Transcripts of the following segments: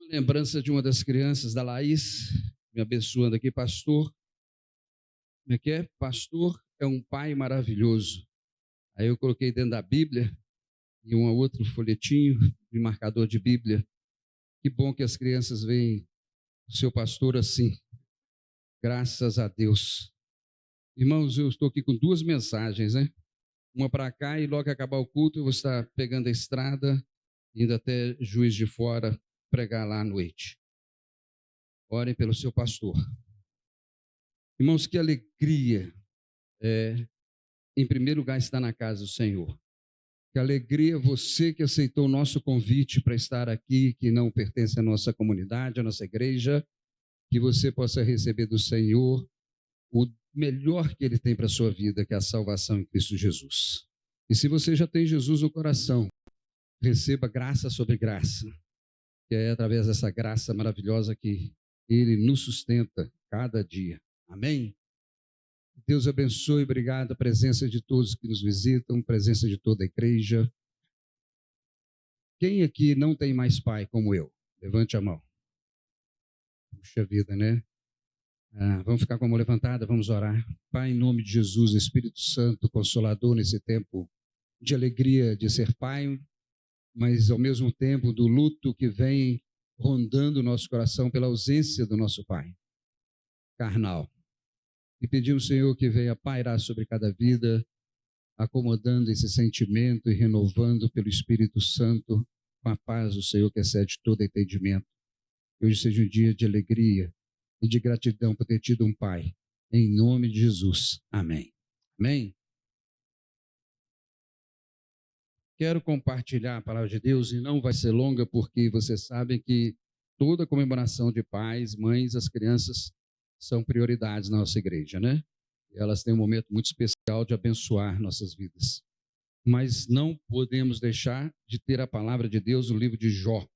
Lembrança de uma das crianças, da Laís, me abençoando aqui, pastor. Como é que é? Pastor é um pai maravilhoso. Aí eu coloquei dentro da Bíblia e um outro folhetinho de marcador de Bíblia. Que bom que as crianças veem o seu pastor assim. Graças a Deus. Irmãos, eu estou aqui com duas mensagens, né? Uma para cá e logo que acabar o culto eu vou estar pegando a estrada, indo até Juiz de Fora, pregar lá à noite. Orem pelo seu pastor. Irmãos, que alegria em primeiro lugar, estar na casa do Senhor. Que alegria você que aceitou o nosso convite para estar aqui, que não pertence à nossa comunidade, à nossa igreja, que você possa receber do Senhor o melhor que Ele tem para a sua vida, que é a salvação em Cristo Jesus. E se você já tem Jesus no coração, receba graça sobre graça, que é através dessa graça maravilhosa que Ele nos sustenta cada dia. Amém? Deus abençoe, obrigado a presença de todos que nos visitam, presença de toda a igreja. Quem aqui não tem mais pai como eu? Levante a mão. Puxa vida, né? Vamos ficar com a mão levantada, vamos orar. Pai, em nome de Jesus, Espírito Santo, Consolador, nesse tempo de alegria de ser pai, mas ao mesmo tempo do luto que vem rondando o nosso coração pela ausência do nosso pai carnal. E pedimos, Senhor, que venha pairar sobre cada vida, acomodando esse sentimento e renovando pelo Espírito Santo com a paz do Senhor que excede todo entendimento. Que hoje seja um dia de alegria e de gratidão por ter tido um pai. Em nome de Jesus. Amém. Amém. Quero compartilhar a palavra de Deus e não vai ser longa porque vocês sabem que toda comemoração de pais, mães, as crianças são prioridades na nossa igreja, né? Elas têm um momento muito especial de abençoar nossas vidas. Mas não podemos deixar de ter a palavra de Deus no livro de Jó.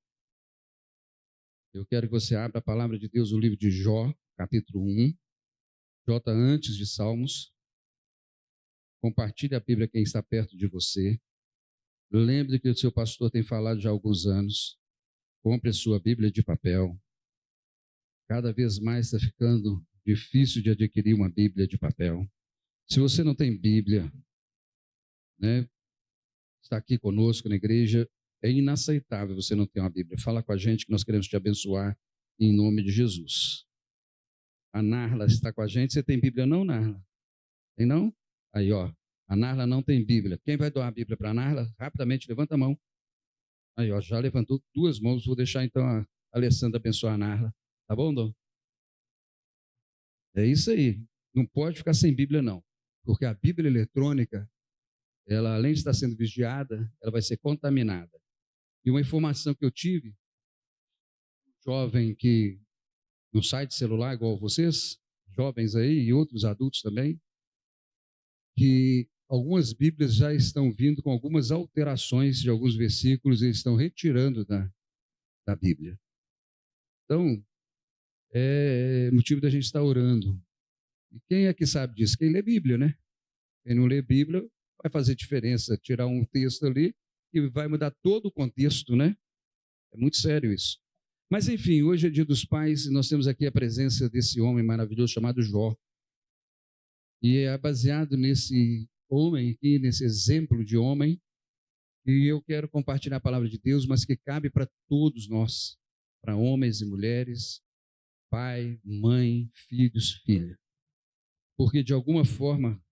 Eu quero que você abra a palavra de Deus no livro de Jó, capítulo 1. Jó está antes de Salmos. Compartilhe a Bíblia quem está perto de você. Lembre que o seu pastor tem falado já há alguns anos. Compre a sua Bíblia de papel. Cada vez mais está ficando difícil de adquirir uma Bíblia de papel. Se você não tem Bíblia, né, está aqui conosco na igreja, é inaceitável você não ter uma Bíblia. Fala com a gente que nós queremos te abençoar em nome de Jesus. A Narla está com a gente. Você tem Bíblia não, Narla? Tem não? Aí, ó. A Narla não tem Bíblia. Quem vai doar a Bíblia para a Narla? Rapidamente, levanta a mão. Aí, ó, já levantou duas mãos. Vou deixar, então, a Alessandra abençoar a Narla. Tá bom, Dom? É isso aí. Não pode ficar sem Bíblia, não. Porque a Bíblia eletrônica, ela, além de estar sendo vigiada, ela vai ser contaminada. E uma informação que eu tive, um jovem que no site celular, igual vocês, jovens aí e outros adultos também, que algumas Bíblias já estão vindo com algumas alterações de alguns versículos e estão retirando da Bíblia. Então, é motivo da gente estar orando. E quem é que sabe disso? Quem lê Bíblia, né? Quem não lê Bíblia vai fazer diferença, tirar um texto ali e vai mudar todo o contexto, né? É muito sério isso. Mas, enfim, hoje é Dia dos Pais e nós temos aqui a presença desse homem maravilhoso chamado Jó. E é baseado nesse homem aqui, nesse exemplo de homem, e eu quero compartilhar a palavra de Deus, mas que cabe para todos nós, para homens e mulheres, pai, mãe, filhos, filha. Porque, de alguma forma,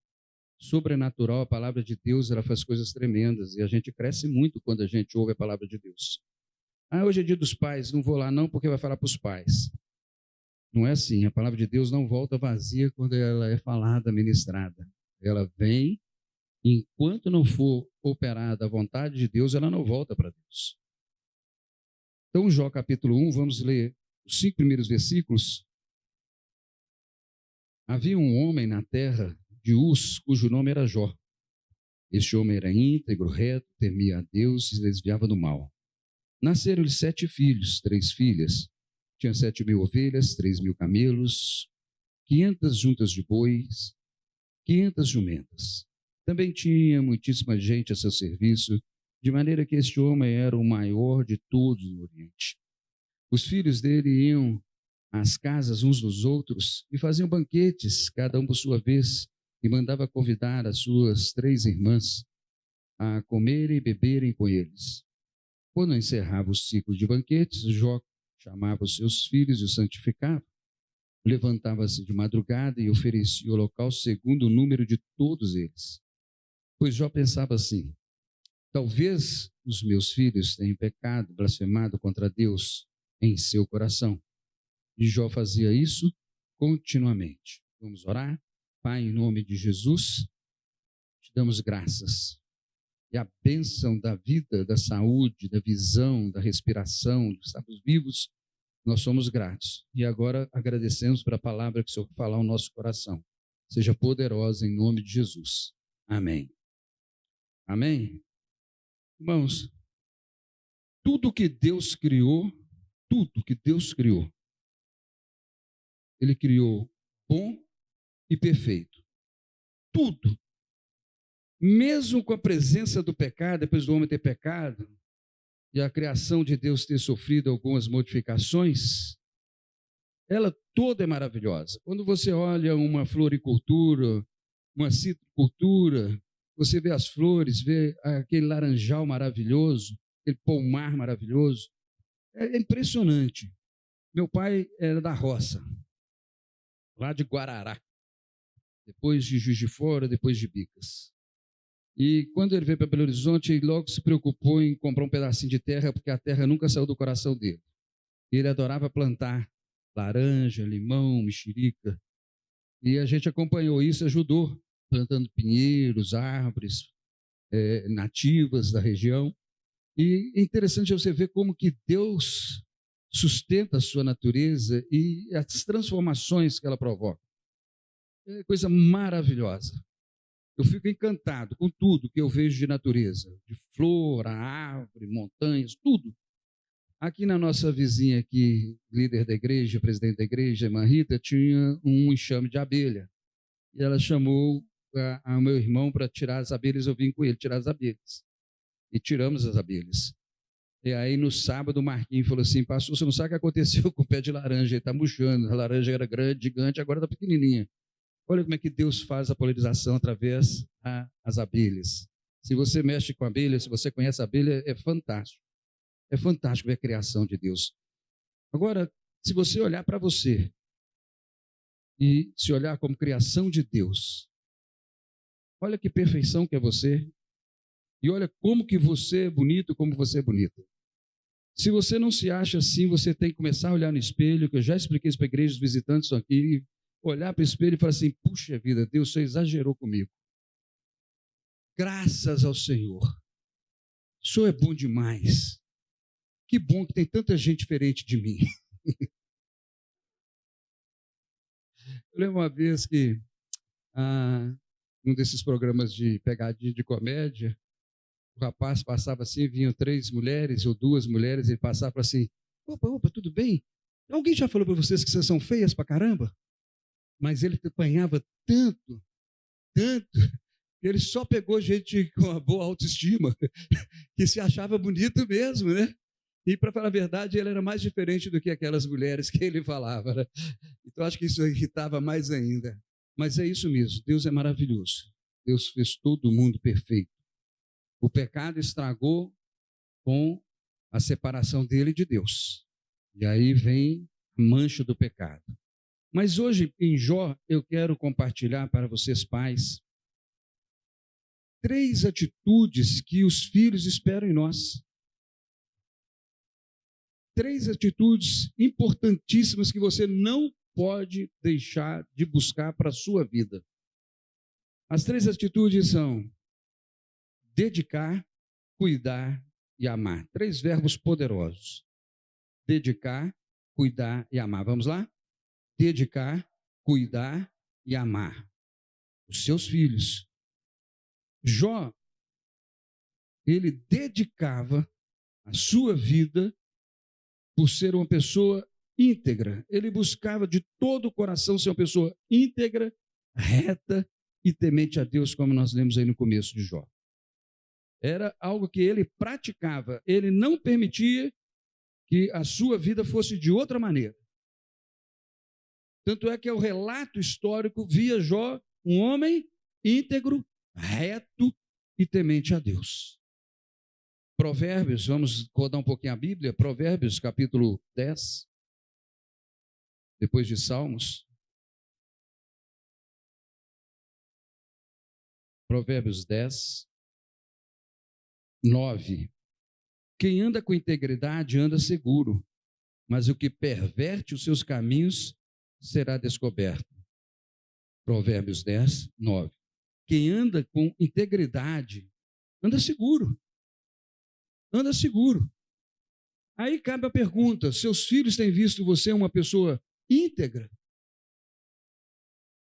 sobrenatural, a palavra de Deus, ela faz coisas tremendas, e a gente cresce muito quando a gente ouve a palavra de Deus. Hoje é Dia dos Pais, não vou lá não, porque vai falar para os pais. Não é assim, a palavra de Deus não volta vazia quando ela é falada, ministrada. Ela vem, e enquanto não for operada a vontade de Deus, ela não volta para Deus. Então, Jó capítulo 1, vamos ler os 5 primeiros versículos. Havia um homem na terra de Uz, cujo nome era Jó. Este homem era íntegro, reto, temia a Deus e se desviava do mal. Nasceram-lhe 7 filhos, 3 filhas. Tinha 7.000 ovelhas, 3.000 camelos, 500 juntas de bois, 500 jumentas. Também tinha muitíssima gente a seu serviço, de maneira que este homem era o maior de todos no Oriente. Os filhos dele iam às casas uns dos outros e faziam banquetes, cada um por sua vez, e mandava convidar as suas 3 irmãs a comerem e beberem com eles. Quando encerrava o ciclo de banquetes, Jó chamava os seus filhos e os santificava. Levantava-se de madrugada e oferecia o holocausto segundo o número de todos eles. Pois Jó pensava assim: talvez os meus filhos tenham pecado, blasfemado contra Deus em seu coração. E Jó fazia isso continuamente. Vamos orar? Pai, em nome de Jesus, te damos graças. E a bênção da vida, da saúde, da visão, da respiração, de estarmos vivos, nós somos gratos. E agora agradecemos pela palavra que o Senhor falar ao nosso coração. Seja poderosa em nome de Jesus. Amém. Amém? Irmãos, tudo que Deus criou, Ele criou bom e perfeito. Tudo. Mesmo com a presença do pecado, depois do homem ter pecado, e a criação de Deus ter sofrido algumas modificações, ela toda é maravilhosa. Quando você olha uma floricultura, uma citricultura, você vê as flores, vê aquele laranjal maravilhoso, aquele pomar maravilhoso, é impressionante. Meu pai era da roça, lá de Guarará, depois de Juiz de Fora, depois de Bicas. E quando ele veio para Belo Horizonte, ele logo se preocupou em comprar um pedacinho de terra, porque a terra nunca saiu do coração dele. E ele adorava plantar laranja, limão, mexerica. E a gente acompanhou isso, ajudou, plantando pinheiros, árvores nativas da região. E é interessante você ver como que Deus sustenta a sua natureza e as transformações que ela provoca. É coisa maravilhosa. Eu fico encantado com tudo que eu vejo de natureza, de flor, a árvore, montanhas, tudo. Aqui na nossa vizinha aqui, líder da igreja, presidente da igreja, irmã Rita, tinha um enxame de abelha. E ela chamou o meu irmão para tirar as abelhas, eu vim com ele tirar as abelhas. E tiramos as abelhas. E aí no sábado o Marquinhos falou assim: pastor, você não sabe o que aconteceu com o pé de laranja, ele está murchando, a laranja era grande, gigante, agora está pequenininha. Olha como é que Deus faz a polinização através das abelhas. Se você mexe com abelha, se você conhece a abelha, é fantástico. É fantástico ver a criação de Deus. Agora, se você olhar para você e se olhar como criação de Deus, olha que perfeição que é você. E olha como que você é bonito, como você é bonita. Se você não se acha assim, você tem que começar a olhar no espelho, que eu já expliquei isso para a igreja, os visitantes estão aqui, olhar para o espelho e falar assim: puxa vida, Deus, você exagerou comigo. Graças ao Senhor. O Senhor é bom demais. Que bom que tem tanta gente diferente de mim. Eu lembro uma vez que, um desses programas de pegadinha de comédia, o rapaz passava assim, vinham 3 mulheres ou 2 mulheres, ele passava assim: opa, tudo bem? Alguém já falou para vocês que vocês são feias pra caramba? Mas ele apanhava tanto, ele só pegou gente com uma boa autoestima, que se achava bonito mesmo, né? E, para falar a verdade, ele era mais diferente do que aquelas mulheres que ele falava, né? Então, acho que isso irritava mais ainda. Mas é isso mesmo, Deus é maravilhoso. Deus fez todo mundo perfeito. O pecado estragou com a separação dele de Deus. E aí vem a mancha do pecado. Mas hoje, em Jó, eu quero compartilhar para vocês, pais, 3 atitudes que os filhos esperam em nós. 3 atitudes importantíssimas que você não pode deixar de buscar para a sua vida. As 3 atitudes são dedicar, cuidar e amar. 3 verbos poderosos. Dedicar, cuidar e amar. Vamos lá? Dedicar, cuidar e amar os seus filhos. Jó, ele dedicava a sua vida por ser uma pessoa íntegra. Ele buscava de todo o coração ser uma pessoa íntegra, reta e temente a Deus, como nós lemos aí no começo de Jó. Era algo que ele praticava. Ele não permitia que a sua vida fosse de outra maneira. Tanto é que é o relato histórico via Jó, um homem íntegro, reto e temente a Deus. Provérbios, vamos rodar um pouquinho a Bíblia, Provérbios capítulo 10, depois de Salmos. Provérbios 10, 9. Quem anda com integridade anda seguro, mas o que perverte os seus caminhos será descoberto. Provérbios 10, 9. Quem anda com integridade anda seguro. Anda seguro. Aí cabe a pergunta: seus filhos têm visto você uma pessoa íntegra,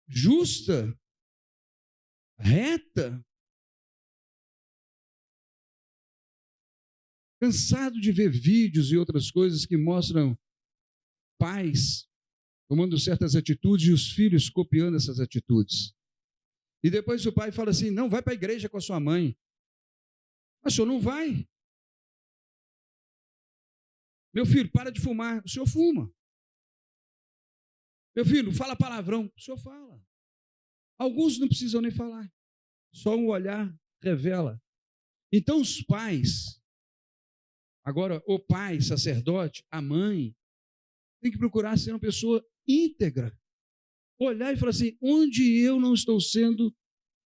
justa, reta? Cansado de ver vídeos e outras coisas que mostram pais tomando certas atitudes e os filhos copiando essas atitudes. E depois o pai fala assim: não, vai para a igreja com a sua mãe. Mas o senhor não vai. Meu filho, para de fumar. O senhor fuma. Meu filho, fala palavrão. O senhor fala. Alguns não precisam nem falar. Só um olhar revela. Então os pais, agora o pai, sacerdote, a mãe, tem que procurar ser uma pessoa íntegra. Olhar e falar assim: onde eu não estou sendo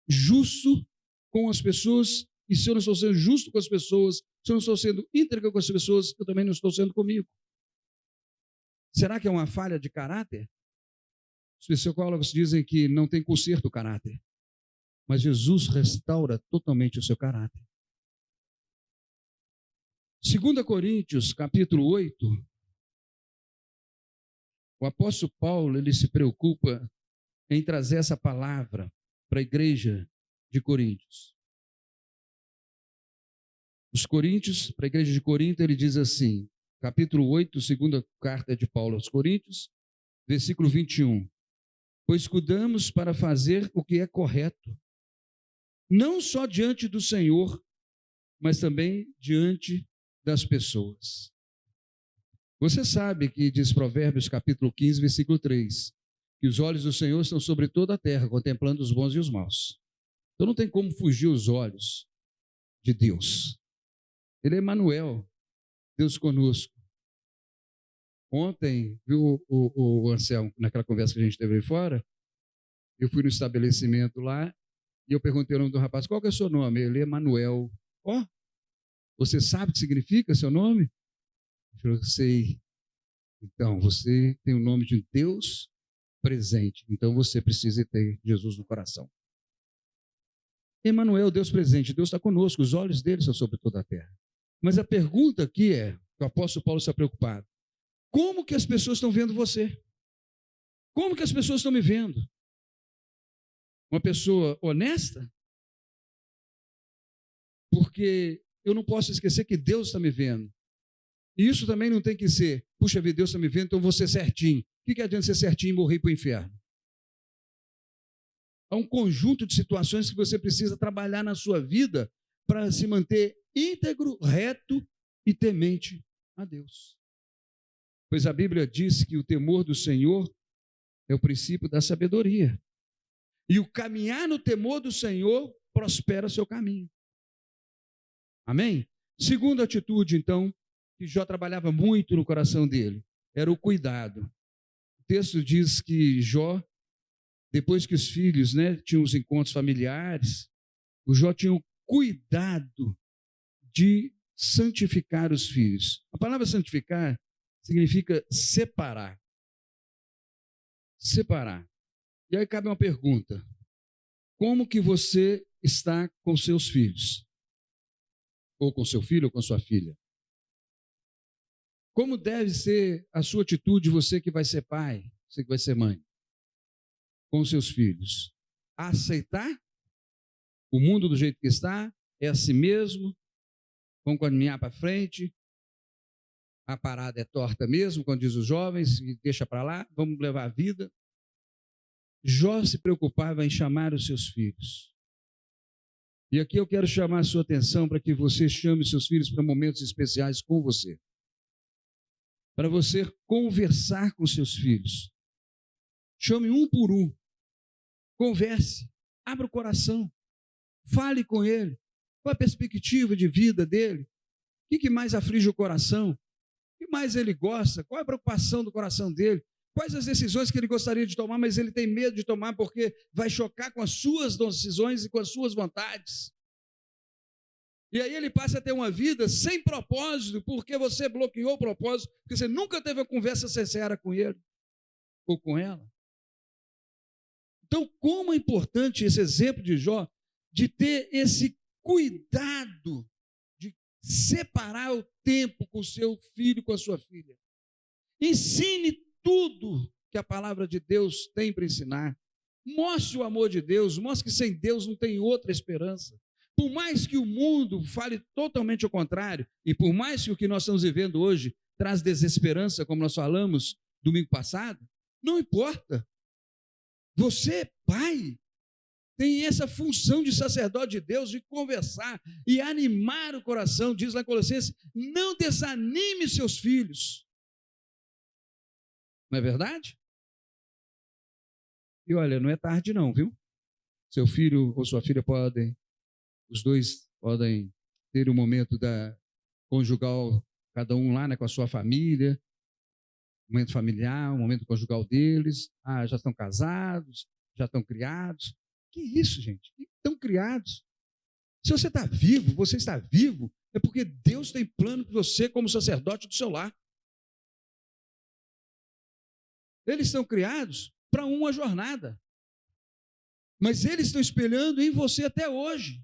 justo com as pessoas, e se eu não estou sendo justo com as pessoas, se eu não estou sendo íntegro com as pessoas, eu também não estou sendo comigo. Será que é uma falha de caráter? Os psicólogos dizem que não tem conserto o caráter, mas Jesus restaura totalmente o seu caráter. 2 Coríntios, capítulo 8, o apóstolo Paulo, ele se preocupa em trazer essa palavra para a igreja de Coríntios. Os Coríntios, para a igreja de Corinto, ele diz assim, capítulo 8, segunda carta de Paulo aos Coríntios, versículo 21. Pois cuidamos para fazer o que é correto, não só diante do Senhor, mas também diante das pessoas. Você sabe que diz Provérbios capítulo 15, versículo 3, que os olhos do Senhor estão sobre toda a terra, contemplando os bons e os maus. Então não tem como fugir os olhos de Deus. Ele é Emmanuel, Deus conosco. Ontem, viu o Anselmo, naquela conversa que a gente teve aí fora, eu fui no estabelecimento lá e eu perguntei o nome do rapaz: qual que é o seu nome? Ele é Emmanuel. Ó, você sabe o que significa seu nome? Eu falei: sei. Então, você tem o nome de Deus presente, então você precisa ter Jesus no coração. Emmanuel, Deus presente, Deus está conosco, os olhos dele são sobre toda a terra. Mas a pergunta aqui é, o apóstolo Paulo está preocupado: como que as pessoas estão vendo você? Como que as pessoas estão me vendo? Uma pessoa honesta? Porque eu não posso esquecer que Deus está me vendo. E isso também não tem que ser: puxa vida, Deus está me vendo, então eu vou ser certinho. O que adianta ser certinho e morrer para o inferno? Há um conjunto de situações que você precisa trabalhar na sua vida para se manter íntegro, reto e temente a Deus. Pois a Bíblia diz que o temor do Senhor é o princípio da sabedoria. E o caminhar no temor do Senhor prospera o seu caminho. Amém? Segunda atitude, então, que Jó trabalhava muito no coração dele, era o cuidado. O texto diz que Jó, depois que os filhos, tinham os encontros familiares, o Jó tinha o cuidado de santificar os filhos. A palavra santificar significa separar. Separar. E aí cabe uma pergunta: como que você está com seus filhos? Ou com seu filho ou com sua filha? Como deve ser a sua atitude, você que vai ser pai, você que vai ser mãe, com seus filhos? Aceitar o mundo do jeito que está? É assim mesmo? Vamos caminhar para frente? A parada é torta mesmo, quando diz os jovens, e deixa para lá, vamos levar a vida. Jó se preocupava em chamar os seus filhos. E aqui eu quero chamar a sua atenção para que você chame os seus filhos para momentos especiais com você. para você conversar com seus filhos. Chame um por um, converse, abra o coração, fale com ele, qual a perspectiva de vida dele, o que mais aflige o coração, o que mais ele gosta, qual a preocupação do coração dele, quais as decisões que ele gostaria de tomar, mas ele tem medo de tomar porque vai chocar com as suas decisões e com as suas vontades. E aí ele passa a ter uma vida sem propósito, porque você bloqueou o propósito, porque você nunca teve uma conversa sincera com ele ou com ela. Então, como é importante esse exemplo de Jó, de ter esse cuidado de separar o tempo com o seu filho, com a sua filha. Ensine tudo que a palavra de Deus tem para ensinar. Mostre o amor de Deus, mostre que sem Deus não tem outra esperança. Por mais que o mundo fale totalmente ao contrário, e por mais que o que nós estamos vivendo hoje traz desesperança, como nós falamos domingo passado, não importa. Você, pai, tem essa função de sacerdote de Deus, de conversar e animar o coração. Diz lá em Colossenses, não desanime seus filhos. Não é verdade? E olha, não é tarde não, viu? Seu filho ou sua filha os dois podem ter um momento conjugal, cada um lá, né, com a sua família, um momento familiar, um momento conjugal deles. Já estão casados, já estão criados. Que isso, gente? Estão criados. Se você está vivo, você está vivo, é porque Deus tem plano para você como sacerdote do seu lar. Eles estão criados para uma jornada, mas eles estão espelhando em você até hoje.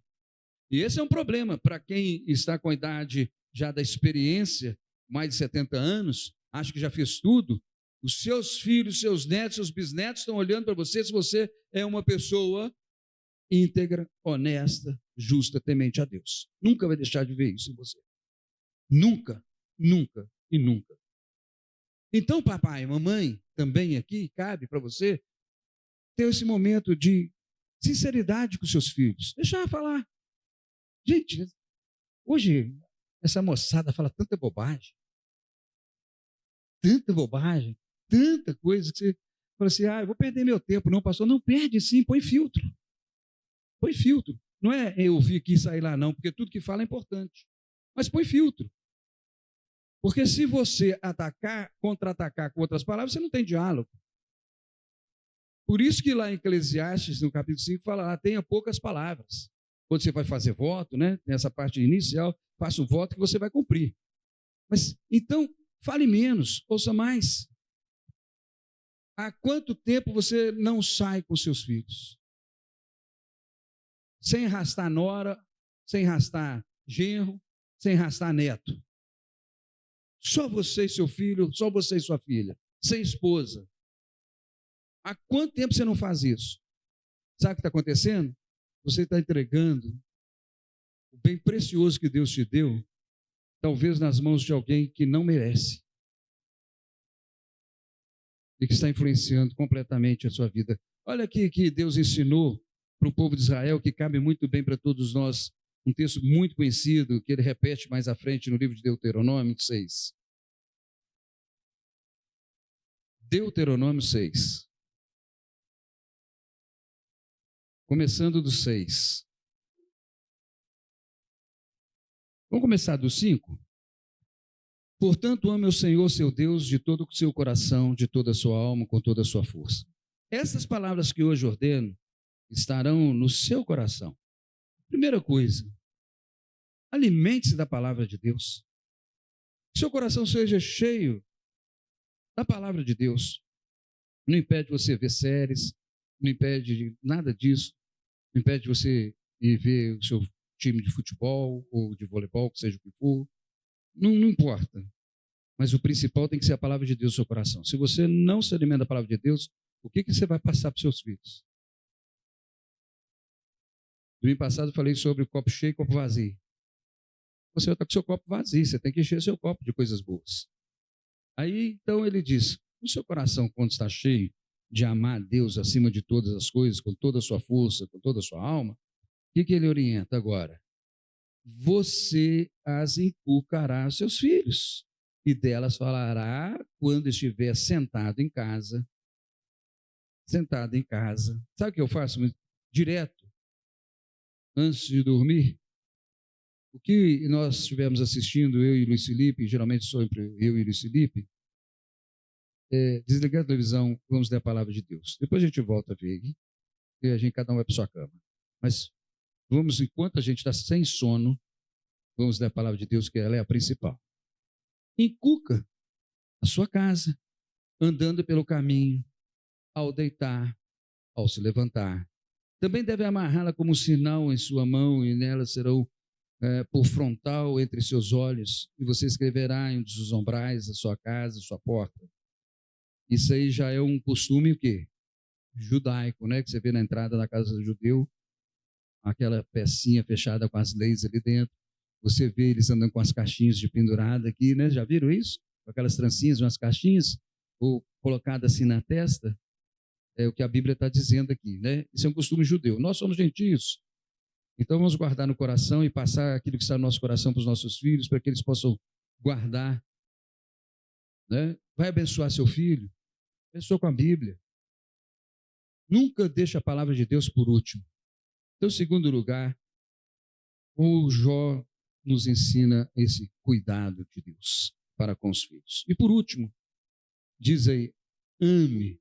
E esse é um problema para quem está com a idade já da experiência, mais de 70 anos, acha que já fez tudo. Os seus filhos, seus netos, seus bisnetos estão olhando para você se você é uma pessoa íntegra, honesta, justa, temente a Deus. Nunca vai deixar de ver isso em você. Nunca, nunca e nunca. Então, papai, mamãe, também aqui cabe para você ter esse momento de sinceridade com seus filhos. Deixar ela falar. Gente, hoje essa moçada fala tanta bobagem, tanta coisa que você fala assim, eu vou perder meu tempo. Não, pastor, não perde sim, põe filtro. Põe filtro. Não é eu vir aqui e sair lá não, porque tudo que fala é importante. Mas põe filtro. Porque se você contra-atacar com outras palavras, você não tem diálogo. Por isso que lá em Eclesiastes, no capítulo 5, fala, tenha poucas palavras. Quando você vai fazer voto, né, nessa parte inicial, faça um voto que você vai cumprir. Mas, então, fale menos, ouça mais. Há quanto tempo você não sai com seus filhos? Sem arrastar nora, sem arrastar genro, sem arrastar neto. Só você e seu filho, só você e sua filha, sem esposa. Há quanto tempo você não faz isso? Sabe o que está acontecendo? Você está entregando o bem precioso que Deus te deu, talvez nas mãos de alguém que não merece e que está influenciando completamente a sua vida. Olha aqui que Deus ensinou para o povo de Israel, que cabe muito bem para todos nós, um texto muito conhecido, que ele repete mais à frente no livro de Deuteronômio 6. Deuteronômio 6. Começando do 6. Vamos começar do 5? Portanto, ame o Senhor, seu Deus, de todo o seu coração, de toda a sua alma, com toda a sua força. Essas palavras que hoje ordeno estarão no seu coração. Primeira coisa, alimente-se da palavra de Deus. Que seu coração seja cheio da palavra de Deus. Não impede você ver séries, não impede nada disso, não impede você ir ver o seu time de futebol ou de voleibol, que seja o que for. Não importa. Mas o principal tem que ser a palavra de Deus no seu coração. Se você não se alimenta da palavra de Deus, o que você vai passar para os seus filhos? Domingo passado eu falei sobre o copo cheio e copo vazio. Você está com o seu copo vazio, você tem que encher seu copo de coisas boas. Aí, então, ele diz, o seu coração, quando está cheio de amar a Deus acima de todas as coisas, com toda a sua força, com toda a sua alma, o que ele orienta agora? Você as inculcará aos seus filhos. e delas falará quando estiver sentado em casa. Sentado em casa. Sabe o que eu faço? Direto, antes de dormir, o que nós estivemos assistindo, eu e Luiz Felipe, geralmente sou eu e Luiz Felipe, desligar a televisão, vamos ler a palavra de Deus. Depois a gente volta a ver aqui, e a gente, cada um vai para sua cama. Mas vamos, enquanto a gente está sem sono, vamos ler a palavra de Deus, que ela é a principal. Inculca a sua casa, andando pelo caminho, ao deitar, ao se levantar. Também deve amarrá-la como sinal em sua mão, e nela serão por frontal entre seus olhos, e você escreverá em um dos umbrais da sua casa, sua porta. Isso aí já é um costume o quê? Judaico, né? Que você vê na entrada da casa do judeu, aquela pecinha fechada com as leis ali dentro. Você vê eles andando com as caixinhas de pendurada aqui, né? Já viram isso? Com aquelas trancinhas, umas caixinhas, ou colocadas assim na testa. É o que a Bíblia está dizendo aqui, né? Isso é um costume judeu. Nós somos gentios. Então vamos guardar no coração e passar aquilo que está no nosso coração para os nossos filhos, para que eles possam guardar, né? Vai abençoar seu filho, abençoa com a Bíblia. Nunca deixe a palavra de Deus por último. Então, segundo lugar, o Jó nos ensina esse cuidado de Deus para com os filhos. E por último, diz aí, ame,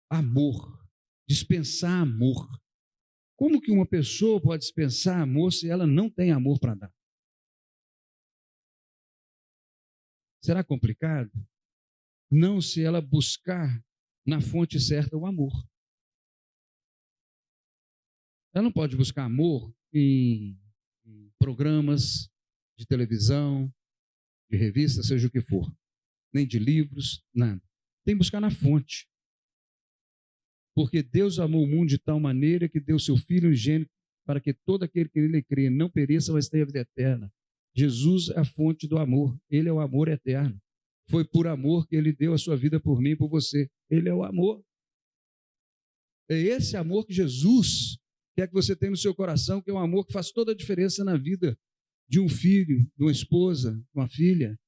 amor, dispensar amor. Como que uma pessoa pode dispensar amor se ela não tem amor para dar? Será complicado? Não, se ela buscar na fonte certa o amor. Ela não pode buscar amor em programas de televisão, de revista, seja o que for, nem de livros, nada. Tem que buscar na fonte. Porque Deus amou o mundo de tal maneira que deu seu Filho unigênito para que todo aquele que nele crê não pereça, mas tenha vida eterna. Jesus é a fonte do amor. Ele é o amor eterno. Foi por amor que ele deu a sua vida por mim e por você. Ele é o amor. É esse amor que Jesus quer que você tenha no seu coração, que é um amor que faz toda a diferença na vida de um filho, de uma esposa, de uma filha,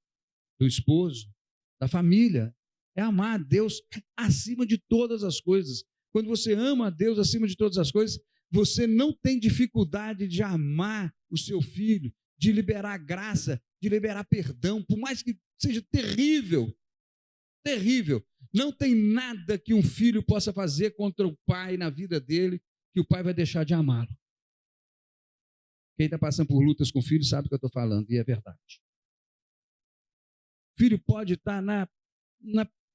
do esposo, da família. É amar a Deus acima de todas as coisas. Quando você ama a Deus acima de todas as coisas, você não tem dificuldade de amar o seu filho, de liberar graça, de liberar perdão, por mais que seja terrível, terrível. Não tem nada que um filho possa fazer contra o pai na vida dele, que o pai vai deixar de amá-lo. Quem está passando por lutas com o filho sabe o que eu estou falando, e é verdade. O filho pode estar na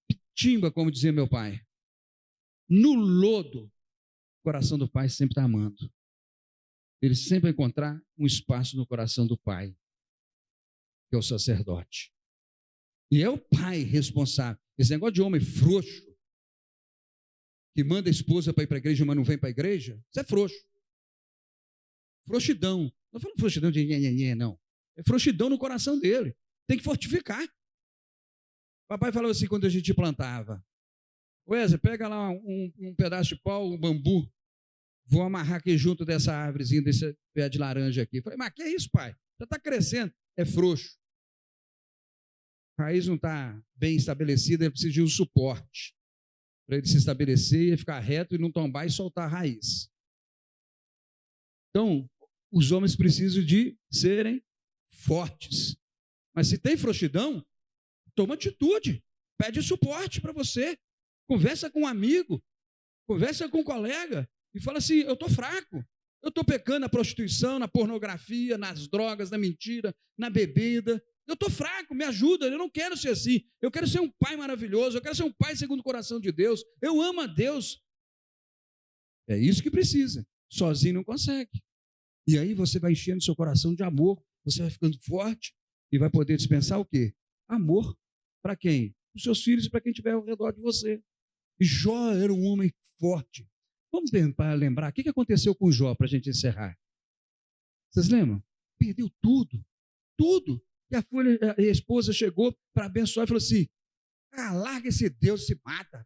pitimba, como dizia meu pai, no lodo, o coração do pai sempre está amando. Ele sempre vai encontrar um espaço no coração do pai, que é o sacerdote. E é o pai responsável. Esse negócio de homem frouxo, que manda a esposa para ir para a igreja, mas não vem para a igreja, isso é frouxo. Frouxidão. Não falo frouxidão de nhenhenhen, não. É frouxidão no coração dele. Tem que fortificar. Papai falava assim quando a gente plantava. Wesley, pega lá um pedaço de pau, um bambu, vou amarrar aqui junto dessa árvorezinha, desse pé de laranja aqui. Falei, mas que é isso, pai? Já está crescendo. É frouxo. A raiz não está bem estabelecida, ele precisa de um suporte para ele se estabelecer e ficar reto e não tombar e soltar a raiz. Então, os homens precisam de serem fortes. Mas se tem frouxidão, toma atitude, pede suporte para você. Conversa com um amigo, conversa com um colega e fala assim, eu estou fraco, eu estou pecando na prostituição, na pornografia, nas drogas, na mentira, na bebida. Eu estou fraco, me ajuda, eu não quero ser assim. Eu quero ser um pai maravilhoso, eu quero ser um pai segundo o coração de Deus. Eu amo a Deus. É isso que precisa. Sozinho não consegue. E aí você vai enchendo seu coração de amor, você vai ficando forte e vai poder dispensar o quê? Amor. Para quem? Os seus filhos e para quem estiver ao redor de você. E Jó era um homem forte. Vamos tentar lembrar o que aconteceu com Jó para a gente encerrar. Vocês lembram? Perdeu tudo. Tudo. E a esposa chegou para abençoar e falou assim, larga esse Deus e se mata.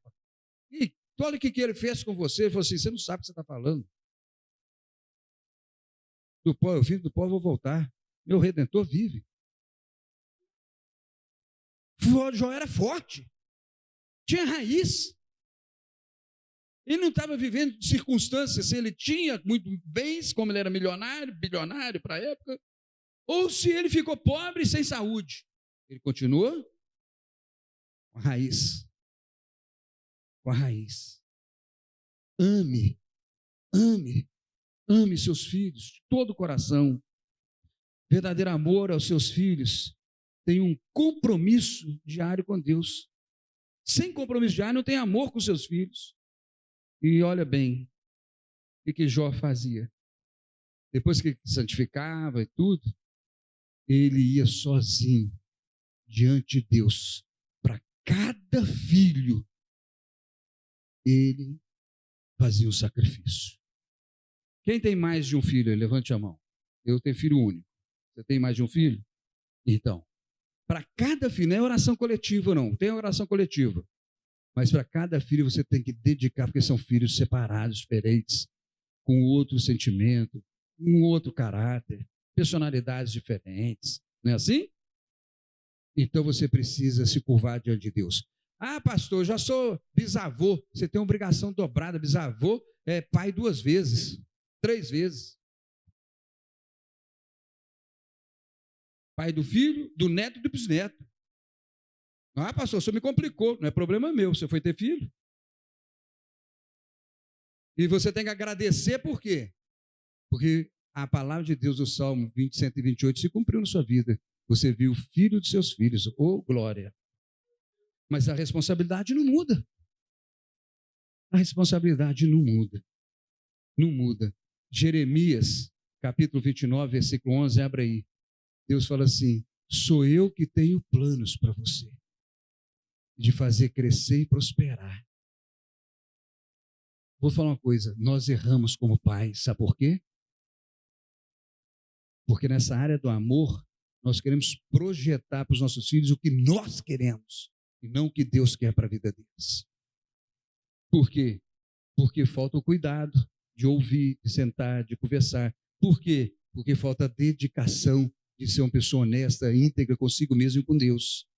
E olha o que ele fez com você. Ele falou assim, você não sabe o que você está falando. Do pó eu vim, do pó eu vou voltar. Meu Redentor vive. Jó era forte, tinha raiz. Ele não estava vivendo circunstâncias, se ele tinha muito bens, como ele era milionário, bilionário para a época, ou se ele ficou pobre e sem saúde. Ele continua com a raiz. Com a raiz. Ame, ame, ame seus filhos de todo o coração. Verdadeiro amor aos seus filhos tem um compromisso diário com Deus. Sem compromisso diário não tem amor com seus filhos. E olha bem, o que Jó fazia? Depois que santificava e tudo, ele ia sozinho diante de Deus. Para cada filho, ele fazia um sacrifício. Quem tem mais de um filho? Levante a mão. Eu tenho filho único. Você tem mais de um filho? Então, para cada filho, não é oração coletiva não, tem oração coletiva. Mas para cada filho você tem que dedicar, porque são filhos separados, diferentes, com outro sentimento, um outro caráter, personalidades diferentes. Não é assim? Então você precisa se curvar diante de Deus. Ah, pastor, já sou bisavô. Você tem uma obrigação dobrada. Bisavô é pai 2 vezes, 3 vezes. Pai do filho, do neto e do bisneto. Ah, pastor, você me complicou. Não é problema meu, você foi ter filho. E você tem que agradecer por quê? Porque a palavra de Deus do Salmo 128 se cumpriu na sua vida. Você viu o filho dos seus filhos. Oh, glória. Mas a responsabilidade não muda. A responsabilidade não muda. Não muda. Jeremias, capítulo 29, versículo 11, abre aí. Deus fala assim, sou eu que tenho planos para você, de fazer crescer e prosperar. Vou falar uma coisa, nós erramos como pais, sabe por quê? Porque nessa área do amor, nós queremos projetar para os nossos filhos o que nós queremos, e não o que Deus quer para a vida deles. Por quê? Porque falta o cuidado de ouvir, de sentar, de conversar. Por quê? Porque falta dedicação de ser uma pessoa honesta, íntegra consigo mesmo e com Deus.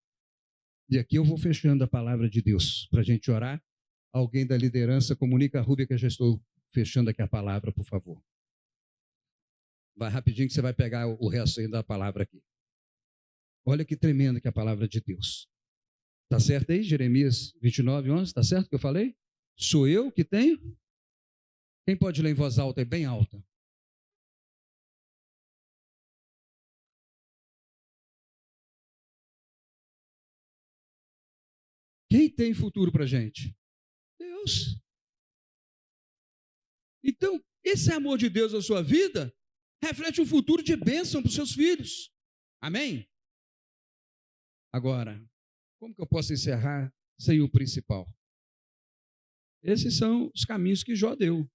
E aqui eu vou fechando a palavra de Deus para a gente orar. Alguém da liderança, comunica a Rúbia que eu já estou fechando aqui a palavra, por favor. Vai rapidinho que você vai pegar o resto ainda da palavra aqui. Olha que tremendo que é a palavra de Deus. Está certo aí? Jeremias 29, 11, está certo o que eu falei? Sou eu que tenho? Quem pode ler em voz alta e bem alta? Quem tem futuro para a gente? Deus. Então, esse amor de Deus na sua vida reflete um futuro de bênção para os seus filhos. Amém? Agora, como que eu posso encerrar sem o principal? Esses são os caminhos que Jó deu.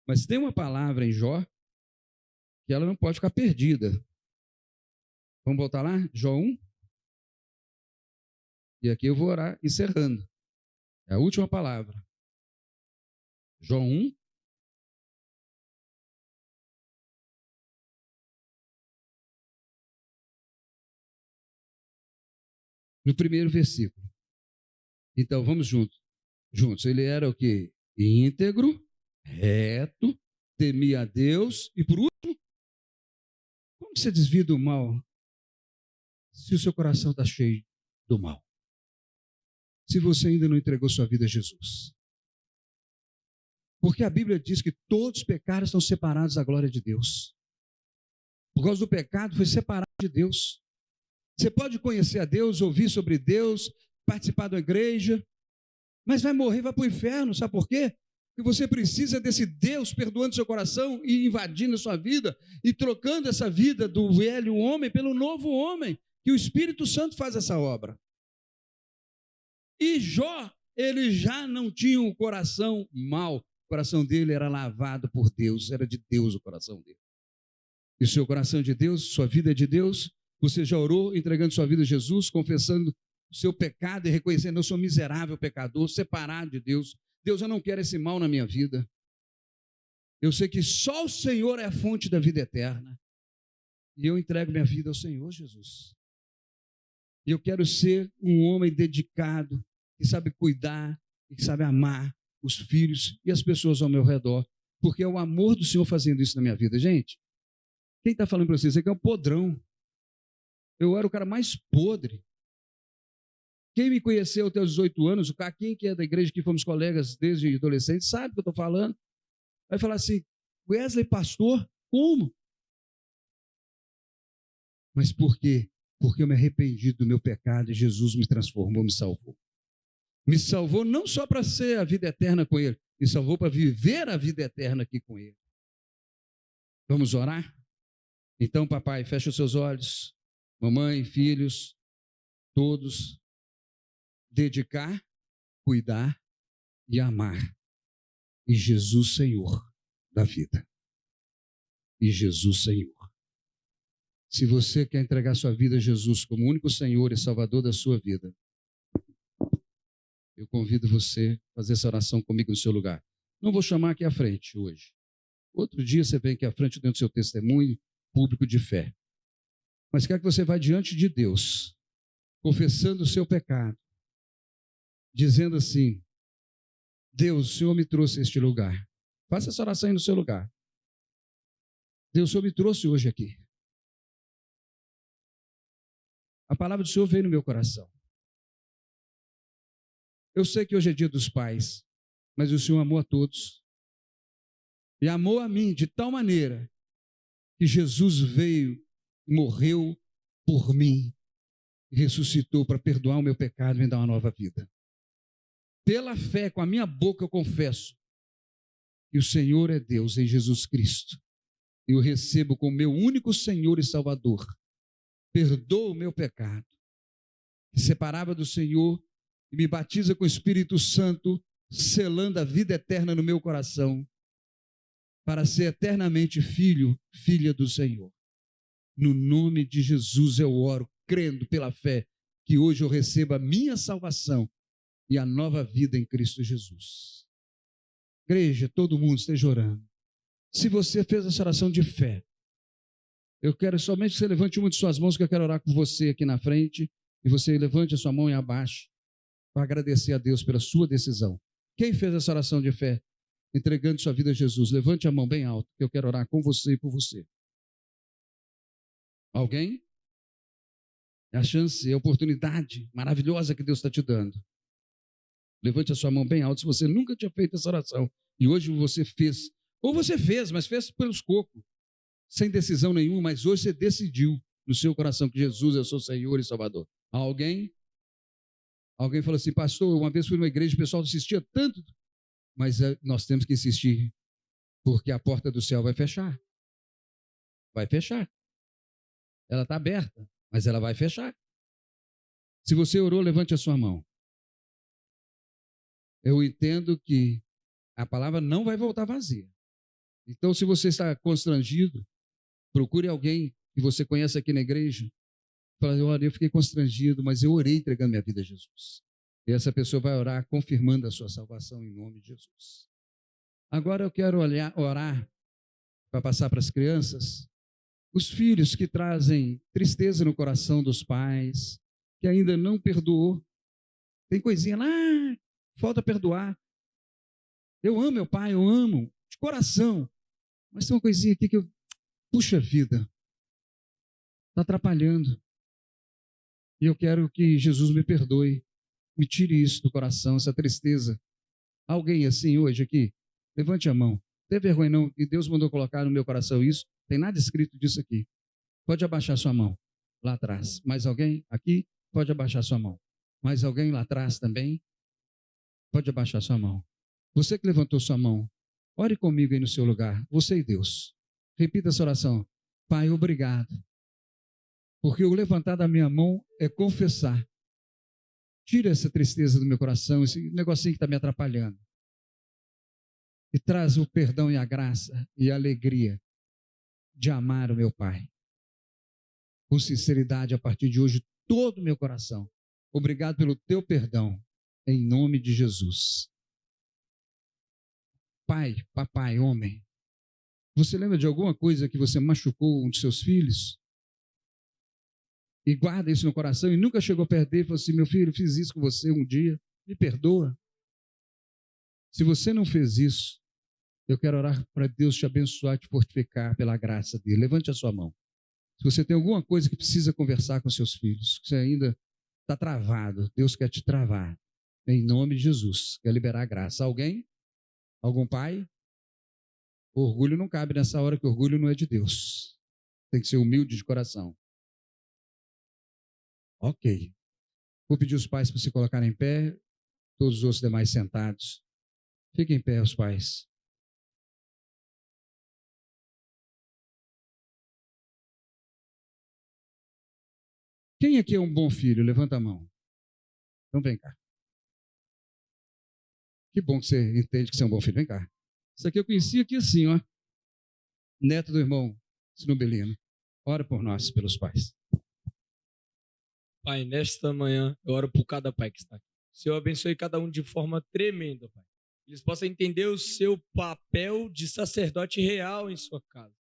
Mas tem uma palavra em Jó que ela não pode ficar perdida. Vamos voltar lá? Jó 1? E aqui eu vou orar encerrando. É a última palavra. Jó 1. No primeiro versículo. Então, vamos juntos. Ele era o quê? Íntegro, reto, temia a Deus. E por último, como você desvia do mal se o seu coração está cheio do mal? Se você ainda não entregou sua vida a Jesus. Porque a Bíblia diz que todos os pecados estão separados da glória de Deus. Por causa do pecado, foi separado de Deus. Você pode conhecer a Deus, ouvir sobre Deus, participar da igreja, mas vai morrer, vai para o inferno, sabe por quê? Porque você precisa desse Deus perdoando seu coração e invadindo a sua vida e trocando essa vida do velho homem pelo novo homem, que o Espírito Santo faz essa obra. E Jó, ele já não tinha um coração mau, o coração dele era lavado por Deus, era de Deus o coração dele. E o seu coração é de Deus, sua vida é de Deus, você já orou entregando sua vida a Jesus, confessando o seu pecado e reconhecendo, eu sou miserável pecador, separado de Deus. Deus, eu não quero esse mal na minha vida. Eu sei que só o Senhor é a fonte da vida eterna. E eu entrego minha vida ao Senhor Jesus. E eu quero ser um homem dedicado, que sabe cuidar, que sabe amar os filhos e as pessoas ao meu redor, porque é o amor do Senhor fazendo isso na minha vida. Gente, quem está falando para vocês aqui é um podrão. Eu era o cara mais podre. Quem me conheceu até os 18 anos, o Caquinho, que é da igreja, que fomos colegas desde adolescente, sabe o que eu estou falando. Vai falar assim, Wesley, pastor, como? Mas por quê? Porque eu me arrependi do meu pecado e Jesus me transformou, me salvou. Me salvou não só para ser a vida eterna com Ele, me salvou para viver a vida eterna aqui com Ele. Vamos orar? Então, papai, fecha os seus olhos. Mamãe, filhos, todos. Dedicar, cuidar e amar. E Jesus, Senhor da vida. E Jesus, Senhor. Se você quer entregar sua vida a Jesus como único Senhor e Salvador da sua vida, eu convido você a fazer essa oração comigo no seu lugar. Não vou chamar aqui à frente hoje. Outro dia você vem aqui à frente dentro do seu testemunho público de fé. Mas quero que você vá diante de Deus, confessando o seu pecado, dizendo assim, Deus, o Senhor me trouxe a este lugar. Faça essa oração aí no seu lugar. Deus, o Senhor me trouxe hoje aqui. A palavra do Senhor veio no meu coração. Eu sei que hoje é dia dos pais, mas o Senhor amou a todos. E amou a mim de tal maneira que Jesus veio e morreu por mim e ressuscitou para perdoar o meu pecado e me dar uma nova vida. Pela fé, com a minha boca eu confesso que o Senhor é Deus em Jesus Cristo. Eu recebo como meu único Senhor e Salvador. Perdoa o meu pecado. Me separava do Senhor e me batiza com o Espírito Santo, selando a vida eterna no meu coração, para ser eternamente filho, filha do Senhor. No nome de Jesus eu oro, crendo pela fé, que hoje eu receba a minha salvação e a nova vida em Cristo Jesus. Igreja, todo mundo esteja orando. Se você fez essa oração de fé, eu quero somente que você levante uma de suas mãos, que eu quero orar com você aqui na frente, e você levante a sua mão e abaixe, para agradecer a Deus pela sua decisão. Quem fez essa oração de fé, entregando sua vida a Jesus, levante a mão bem alto, que eu quero orar com você e por você. Alguém? É a chance, é a oportunidade maravilhosa que Deus está te dando. Levante a sua mão bem alto se você nunca tinha feito essa oração e hoje você fez. Ou você fez, mas fez pelos cocos, sem decisão nenhuma, mas hoje você decidiu no seu coração que Jesus é o seu Senhor e Salvador. Alguém falou assim, pastor, uma vez fui numa igreja, o pessoal insistia tanto, mas nós temos que insistir, porque a porta do céu vai fechar. Vai fechar. Ela está aberta, mas ela vai fechar. Se você orou, levante a sua mão. Eu entendo que a palavra não vai voltar vazia. Então, se você está constrangido, procure alguém que você conhece aqui na igreja. Fala, olha, eu fiquei constrangido, mas eu orei entregando minha vida a Jesus. E essa pessoa vai orar confirmando a sua salvação em nome de Jesus. Agora eu quero orar para passar para as crianças. Os filhos que trazem tristeza no coração dos pais, que ainda não perdoou. Tem coisinha lá, falta perdoar. Eu amo meu pai, eu amo, de coração. Mas tem uma coisinha aqui que eu... Puxa vida, está atrapalhando. E eu quero que Jesus me perdoe, me tire isso do coração, essa tristeza. Alguém assim hoje aqui? Levante a mão. Não tem vergonha não, e Deus mandou colocar no meu coração isso. Tem nada escrito disso aqui. Pode abaixar sua mão, lá atrás. Mais alguém aqui? Pode abaixar sua mão. Mais alguém lá atrás também? Pode abaixar sua mão. Você que levantou sua mão, ore comigo aí no seu lugar, você e Deus. Repita essa oração. Pai, obrigado. Porque o levantar da minha mão é confessar. Tira essa tristeza do meu coração, esse negocinho que está me atrapalhando. E traz o perdão e a graça e a alegria de amar o meu Pai. Com sinceridade, a partir de hoje, todo o meu coração. Obrigado pelo teu perdão, em nome de Jesus. Pai, papai, homem, você lembra de alguma coisa que você machucou um de seus filhos? e guarda isso no coração e nunca chegou perto dele e falou assim: meu filho, eu fiz isso com você um dia, me perdoa. Se você não fez isso, eu quero orar para Deus te abençoar, te fortificar pela graça dele. Levante a sua mão. Se você tem alguma coisa que precisa conversar com seus filhos, que você ainda está travado, Deus quer te travar. Em nome de Jesus, quer liberar a graça. Alguém? Algum pai? O orgulho não cabe nessa hora, que o orgulho não é de Deus. Tem que ser humilde de coração. Ok. Vou pedir os pais para se colocarem em pé, todos os outros demais sentados. Fiquem em pé, os pais. Quem aqui é um bom filho? Levanta a mão. Então vem cá. Que bom que você entende que você é um bom filho. Vem cá. Isso aqui eu conheci aqui assim, ó. Neto do irmão Sinubelino. Ora por nós, pelos pais. Pai, nesta manhã, eu oro por cada pai que está aqui. Senhor, abençoe cada um de forma tremenda, Pai. Eles possam entender o seu papel de sacerdote real em sua casa.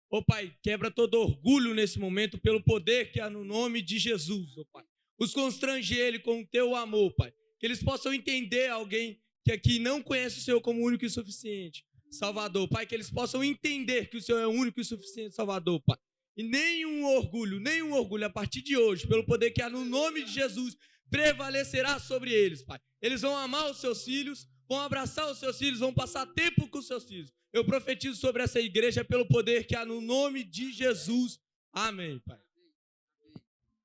Ô Pai, quebra todo orgulho nesse momento pelo poder que há no nome de Jesus, ô Pai. Os constrange ele com o teu amor, Pai. Que eles possam entender alguém que aqui não conhece o Senhor como único e suficiente Salvador, Pai. Que eles possam entender que o Senhor é o único e suficiente Salvador, Pai. E nenhum orgulho a partir de hoje, pelo poder que há no nome de Jesus, prevalecerá sobre eles, Pai. Eles vão amar os seus filhos, vão abraçar os seus filhos, vão passar tempo com os seus filhos. Eu profetizo sobre essa igreja pelo poder que há no nome de Jesus. Amém, Pai.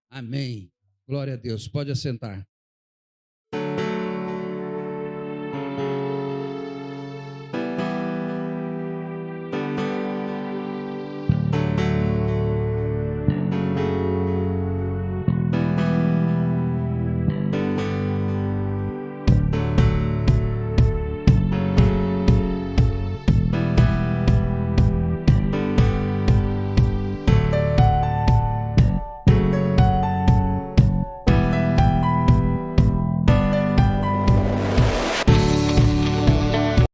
Amém. Glória a Deus. Pode assentar.